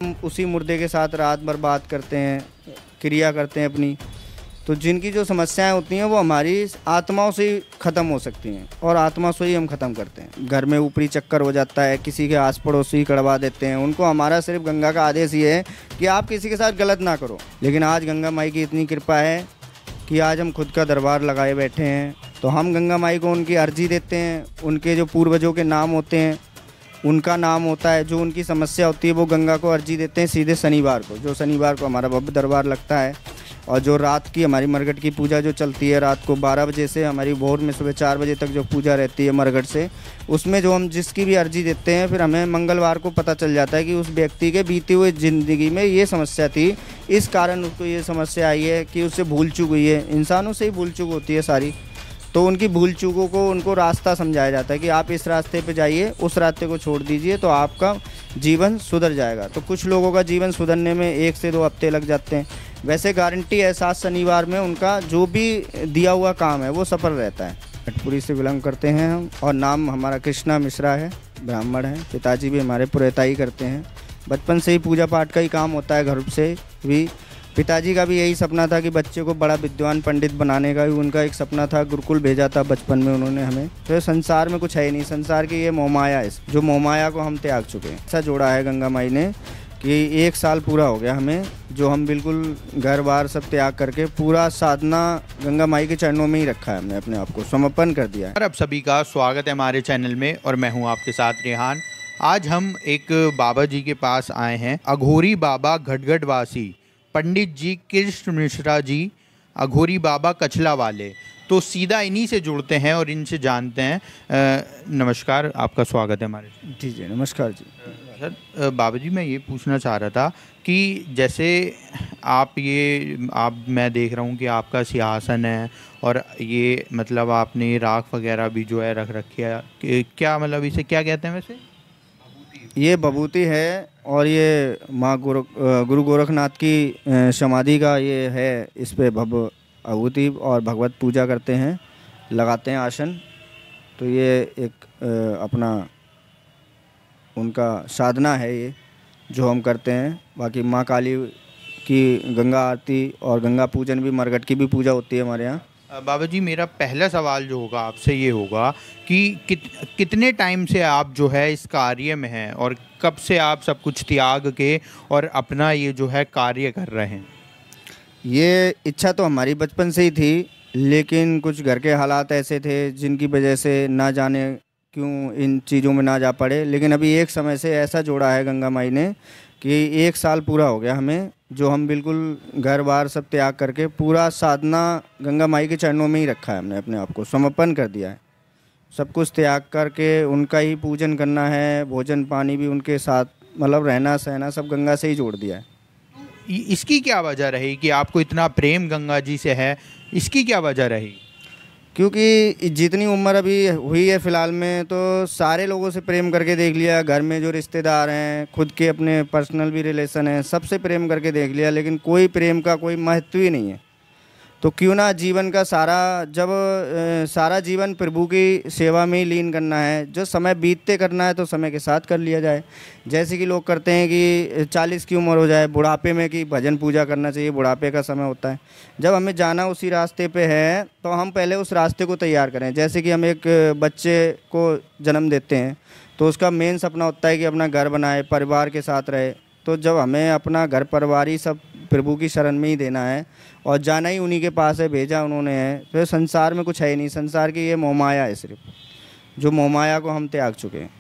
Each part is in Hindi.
हम उसी मुर्दे के साथ रात भर बात करते हैं, क्रिया करते हैं अपनी। तो जिनकी जो समस्याएं होती हैं वो हमारी आत्माओं से ही ख़त्म हो सकती हैं और आत्मा से ही हम ख़त्म करते हैं। घर में ऊपरी चक्कर हो जाता है, किसी के आस पड़ोसी कड़वा देते हैं, उनको हमारा सिर्फ गंगा का आदेश ये है कि आप किसी के साथ गलत ना करो। लेकिन आज गंगा माई की इतनी कृपा है कि आज हम खुद का दरबार लगाए बैठे हैं। तो हम गंगा माई को उनकी अर्जी देते हैं, उनके जो पूर्वजों के नाम होते हैं उनका नाम होता है, जो उनकी समस्या होती है वो गंगा को अर्जी देते हैं सीधे शनिवार को, जो शनिवार को हमारा भव्य दरबार लगता है। और जो रात की हमारी मरघट की पूजा जो चलती है, रात को 12 बजे से हमारी भोर में सुबह 4 बजे तक जो पूजा रहती है मरघट से, उसमें जो हम जिसकी भी अर्जी देते हैं फिर हमें मंगलवार को पता चल जाता है कि उस व्यक्ति के बीती हुई ज़िंदगी में ये समस्या थी, इस कारण उसको ये समस्या आई है कि उससे भूल चूक हुई है। इंसानों से ही भूल चूक होती है सारी। तो उनकी भूल चूकों को उनको रास्ता समझाया जाता है कि आप इस रास्ते पे जाइए, उस रास्ते को छोड़ दीजिए तो आपका जीवन सुधर जाएगा। तो कुछ लोगों का जीवन सुधरने में 1 से 2 हफ्ते लग जाते हैं। वैसे गारंटी है 7 शनिवार में उनका जो भी दिया हुआ काम है वो सफल रहता है। भटपुरी से बिलोंग करते हैं हम और नाम हमारा कृष्णा मिश्रा है, ब्राह्मण है। पिताजी भी हमारे पुरोहिताई करते हैं। बचपन से ही पूजा पाठ का ही काम होता है घर से भी। पिताजी का भी यही सपना था कि बच्चे को बड़ा विद्वान पंडित बनाने का भी उनका एक सपना था। गुरुकुल भेजा था बचपन में उन्होंने हमें। तो संसार में कुछ है ही नहीं, संसार की ये मोहमाया है, जो मोहमाया को हम त्याग चुके हैं। ऐसा जोड़ा है गंगा माई ने कि 1 साल पूरा हो गया हमें, जो हम बिल्कुल घर बार सब त्याग करके पूरा साधना गंगा माई के चरणों में ही रखा है। हमने अपने आप को समर्पण कर दिया है। आप सभी का स्वागत है हमारे चैनल में और मैं हूं आपके साथ रेहान। आज हम एक बाबा जी के पास आए हैं, अघोरी बाबा घटघटवासी पंडित जी कृष्ण मिश्रा जी, अघोरी बाबा कछला वाले। तो सीधा इन्हीं से जुड़ते हैं और इनसे जानते हैं। नमस्कार, आपका स्वागत है हमारे। जी नमस्कार जी। सर, बाबा जी मैं ये पूछना चाह रहा था कि जैसे मैं देख रहा हूँ कि आपका सिंहासन है और ये मतलब आपने राख वगैरह भी जो है रख रखी है, क्या मतलब इसे क्या कहते हैं वैसे? ये भभूति है और ये माँ गुरु गोरखनाथ की समाधि का ये है। इस पे भभूति और भगवत पूजा करते हैं, लगाते हैं आसन। तो ये एक अपना उनका साधना है ये जो हम करते हैं। बाकी माँ काली की गंगा आरती और गंगा पूजन भी, मरघट की भी पूजा होती है हमारे यहाँ। बाबा जी मेरा पहला सवाल जो होगा आपसे ये होगा कि कितने टाइम से आप जो है इस कार्य में हैं और कब से आप सब कुछ त्याग के और अपना ये जो है कार्य कर रहे हैं? ये इच्छा तो हमारी बचपन से ही थी, लेकिन कुछ घर के हालात ऐसे थे जिनकी वजह से ना जाने क्यों इन चीज़ों में ना जा पड़े। लेकिन अभी एक समय से ऐसा जोड़ा है गंगा माई ने कि 1 साल पूरा हो गया हमें, जो हम बिल्कुल घर बार सब त्याग करके पूरा साधना गंगा माई के चरणों में ही रखा है। हमने अपने आप को समर्पण कर दिया है, सब कुछ त्याग करके उनका ही पूजन करना है। भोजन पानी भी उनके साथ, मतलब रहना सहना सब गंगा से ही जोड़ दिया है। इसकी क्या वजह रही कि आपको इतना प्रेम गंगा जी से है, इसकी क्या वजह रही? क्योंकि जितनी उम्र अभी हुई है फ़िलहाल में, तो सारे लोगों से प्रेम करके देख लिया। घर में जो रिश्तेदार हैं, खुद के अपने पर्सनल भी रिलेशन हैं, सबसे प्रेम करके देख लिया, लेकिन कोई प्रेम का कोई महत्व ही नहीं है। तो क्यों ना जीवन का सारा जीवन प्रभु की सेवा में ही लीन करना है। जो समय बीतते करना है तो समय के साथ कर लिया जाए। जैसे कि लोग करते हैं कि 40 की उम्र हो जाए बुढ़ापे में कि भजन पूजा करना चाहिए, बुढ़ापे का समय होता है। जब हमें जाना उसी रास्ते पे है तो हम पहले उस रास्ते को तैयार करें। जैसे कि हम एक बच्चे को जन्म देते हैं तो उसका मेन सपना होता है कि अपना घर बनाए, परिवार के साथ रहे। तो जब हमें अपना घर परिवार ही सब प्रभु की शरण में ही देना है और जाना ही उन्हीं के पास है, भेजा उन्होंने है। तो संसार में कुछ है ही नहीं, संसार की ये मोहमाया है सिर्फ, जो मोहमाया को हम त्याग चुके हैं।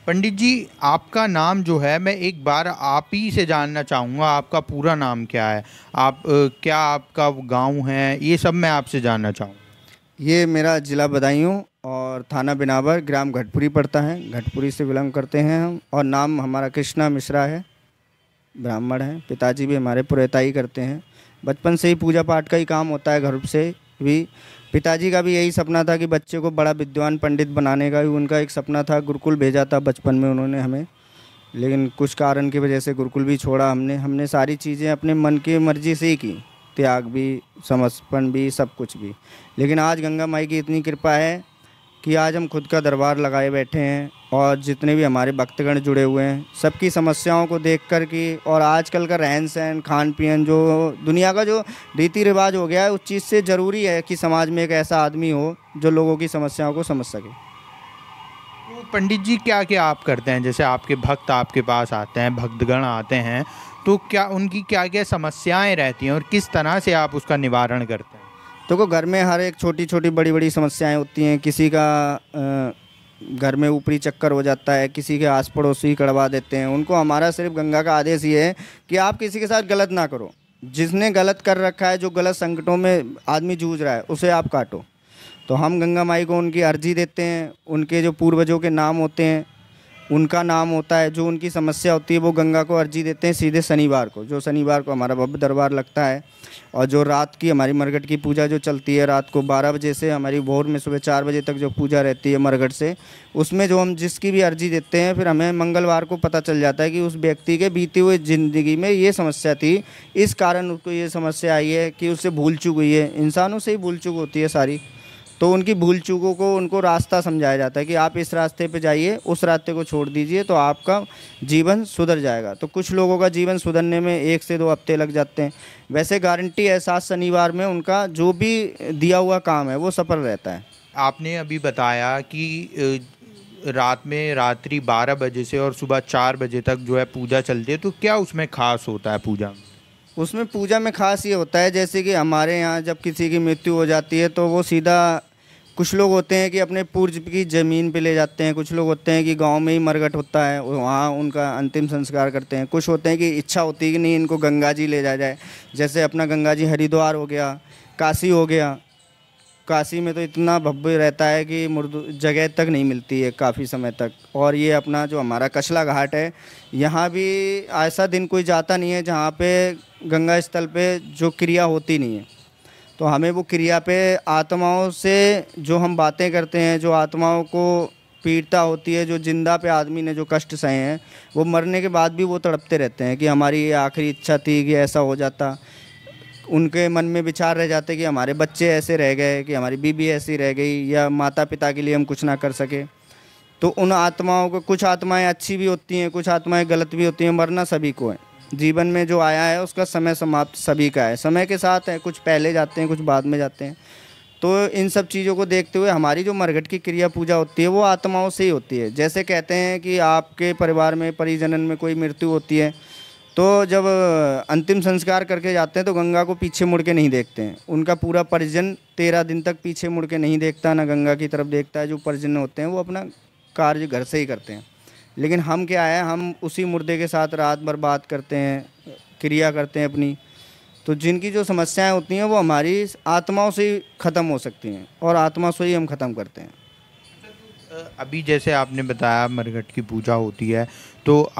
पंडित जी आपका नाम जो है, मैं एक बार आप ही से जानना चाहूँगा, आपका पूरा नाम क्या है? क्या आपका गांव है, ये सब मैं आपसे जानना चाहूँ। ये मेरा ज़िला बदायूं और थाना बिनावर, ग्राम घटपुरी पड़ता है। घटपुरी से बिलोंग करते हैं हम और नाम हमारा कृष्णा मिश्रा है, ब्राह्मण है। पिताजी भी हमारे पुरोहिताई करते हैं। बचपन से ही पूजा पाठ का ही काम होता है घर से भी। पिताजी का भी यही सपना था कि बच्चे को बड़ा विद्वान पंडित बनाने का भी उनका एक सपना था। गुरुकुल भेजा था बचपन में उन्होंने हमें, लेकिन कुछ कारण की वजह से गुरुकुल भी छोड़ा हमने सारी चीज़ें अपने मन की मर्जी से ही की, त्याग भी, समर्पण भी, सब कुछ भी। लेकिन आज गंगा माई की इतनी कृपा है कि आज हम खुद का दरबार लगाए बैठे हैं और जितने भी हमारे भक्तगण जुड़े हुए हैं, सबकी समस्याओं को देख कर के, और आजकल का रहन सहन खान पीन जो दुनिया का जो रीति रिवाज हो गया है, उस चीज़ से ज़रूरी है कि समाज में एक ऐसा आदमी हो जो लोगों की समस्याओं को समझ सके। तो पंडित जी क्या क्या आप करते हैं? जैसे आपके भक्त आपके पास आते हैं, भक्तगण आते हैं, तो क्या उनकी क्या क्या समस्याएं रहती हैं और किस तरह से आप उसका निवारण करते हैं? तो घर में हर एक छोटी छोटी बड़ी बड़ी समस्याएं होती हैं। किसी का घर में ऊपरी चक्कर हो जाता है, किसी के आस पड़ोसी कड़वा देते हैं। उनको हमारा सिर्फ गंगा का आदेश ये है कि आप किसी के साथ गलत ना करो। जिसने गलत कर रखा है, जो गलत संकटों में आदमी जूझ रहा है, उसे आप काटो। तो हम गंगा माई को उनकी अर्जी देते हैं। उनके जो पूर्वजों के नाम होते हैं, उनका नाम होता है, जो उनकी समस्या होती है, वो गंगा को अर्जी देते हैं सीधे शनिवार को। जो शनिवार को हमारा भव्य दरबार लगता है, और जो रात की हमारी मरघट की पूजा जो चलती है, रात को 12 बजे से हमारी भोर में सुबह 4 बजे तक जो पूजा रहती है मरघट से, उसमें जो हम जिसकी भी अर्जी देते हैं, फिर हमें मंगलवार को पता चल जाता है कि उस व्यक्ति के बीती हुई ज़िंदगी में ये समस्या थी, इस कारण उसको ये समस्या आई है कि उससे भूल चूक हुई है। इंसानों से ही भूल चूक होती है सारी। तो उनकी भूल चूकों को उनको रास्ता समझाया जाता है कि आप इस रास्ते पे जाइए, उस रास्ते को छोड़ दीजिए, तो आपका जीवन सुधर जाएगा। तो कुछ लोगों का जीवन सुधरने में 1 से 2 हफ्ते लग जाते हैं। वैसे गारंटी है 7 शनिवार में उनका जो भी दिया हुआ काम है वो सफल रहता है। आपने अभी बताया कि रात में रात्रि 12 बजे से और सुबह 4 बजे तक जो है पूजा चलती है, तो क्या उसमें खास होता है पूजा में? उसमें पूजा में खास ये होता है, जैसे कि हमारे यहाँ जब किसी की मृत्यु हो जाती है, तो वो सीधा, कुछ लोग होते हैं कि अपने पूर्व की ज़मीन पे ले जाते हैं, कुछ लोग होते हैं कि गांव में ही मरघट होता है, वहाँ उनका अंतिम संस्कार करते हैं। कुछ होते हैं कि इच्छा होती है कि नहीं, इनको गंगा जी ले जाया जाए। जैसे अपना गंगा जी हरिद्वार हो गया, काशी हो गया। काशी में तो इतना भव्य रहता है कि मुर्दू जगह तक नहीं मिलती है काफ़ी समय तक। और ये अपना जो हमारा कछला घाट है, यहाँ भी ऐसा दिन कोई जाता नहीं है जहाँ पे गंगा स्थल पे जो क्रिया होती नहीं है। तो हमें वो क्रिया पे आत्माओं से जो हम बातें करते हैं, जो आत्माओं को पीड़ता होती है, जो जिंदा पे आदमी ने जो कष्ट सहे हैं, वो मरने के बाद भी वो तड़पते रहते हैं कि हमारी ये आखिरी इच्छा थी कि ऐसा हो जाता। उनके मन में विचार रह जाते कि हमारे बच्चे ऐसे रह गए, कि हमारी बीबी ऐसी रह गई, या माता पिता के लिए हम कुछ ना कर सके। तो उन आत्माओं को, कुछ आत्माएं अच्छी भी होती हैं, कुछ आत्माएं गलत भी होती हैं। मरना सभी को है। जीवन में जो आया है उसका समय समाप्त सभी का है, समय के साथ है। कुछ पहले जाते हैं, कुछ बाद में जाते हैं। तो इन सब चीज़ों को देखते हुए हमारी जो मरघट की क्रिया पूजा होती है वो आत्माओं से ही होती है। जैसे कहते हैं कि आपके परिवार में, परिजनन में कोई मृत्यु होती है, तो जब अंतिम संस्कार करके जाते हैं तो गंगा को पीछे मुड़ के नहीं देखते हैं। उनका पूरा परिजन 13 दिन तक पीछे मुड़ के नहीं देखता, ना गंगा की तरफ देखता है। जो परिजन होते हैं वो अपना कार्य घर से ही करते हैं। लेकिन हम क्या है, हम उसी मुर्दे के साथ रात भर बात करते हैं, क्रिया करते हैं अपनी। तो जिनकी जो समस्याएं होती हैं वो हमारी आत्माओं से ही ख़त्म हो सकती हैं, और आत्मा से ही हम ख़त्म करते हैं। अभी जैसे आपने बताया मरघट की पूजा होती है, तो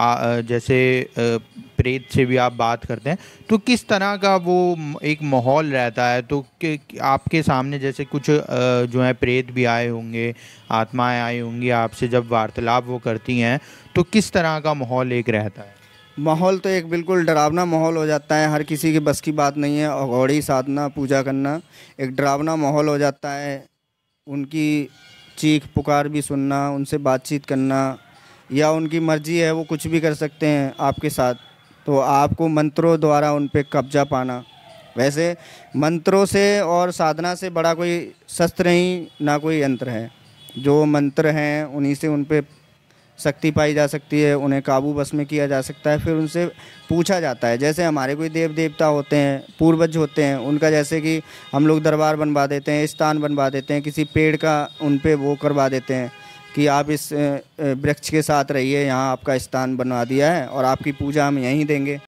जैसे प्रेत से भी आप बात करते हैं, तो किस तरह का वो एक माहौल रहता है? तो आपके सामने जैसे कुछ जो है प्रेत भी आए होंगे, आत्माएं आई होंगी, आपसे जब वार्तालाप वो करती हैं, तो किस तरह का माहौल एक रहता है? माहौल तो एक बिल्कुल डरावना माहौल हो जाता है। हर किसी की बस की बात नहीं है। अघोड़ी साधना पूजा करना एक डरावना माहौल हो जाता है। उनकी चीख पुकार भी सुनना, उनसे बातचीत करना, या उनकी मर्जी है वो कुछ भी कर सकते हैं आपके साथ। तो आपको मंत्रों द्वारा उन पे कब्जा पाना। वैसे मंत्रों से और साधना से बड़ा कोई शस्त्र ही ना कोई यंत्र है। जो मंत्र हैं उन्हीं से उन पे शक्ति पाई जा सकती है, उन्हें काबू बस में किया जा सकता है। फिर उनसे पूछा जाता है। जैसे हमारे कोई देव देवता होते हैं, पूर्वज होते हैं, उनका जैसे कि हम लोग दरबार बनवा देते हैं, स्थान बनवा देते हैं, किसी पेड़ का उन पे वो करवा देते हैं कि आप इस वृक्ष के साथ रहिए, यहाँ आपका स्थान बनवा दिया है और आपकी पूजा हम यहीं देंगे।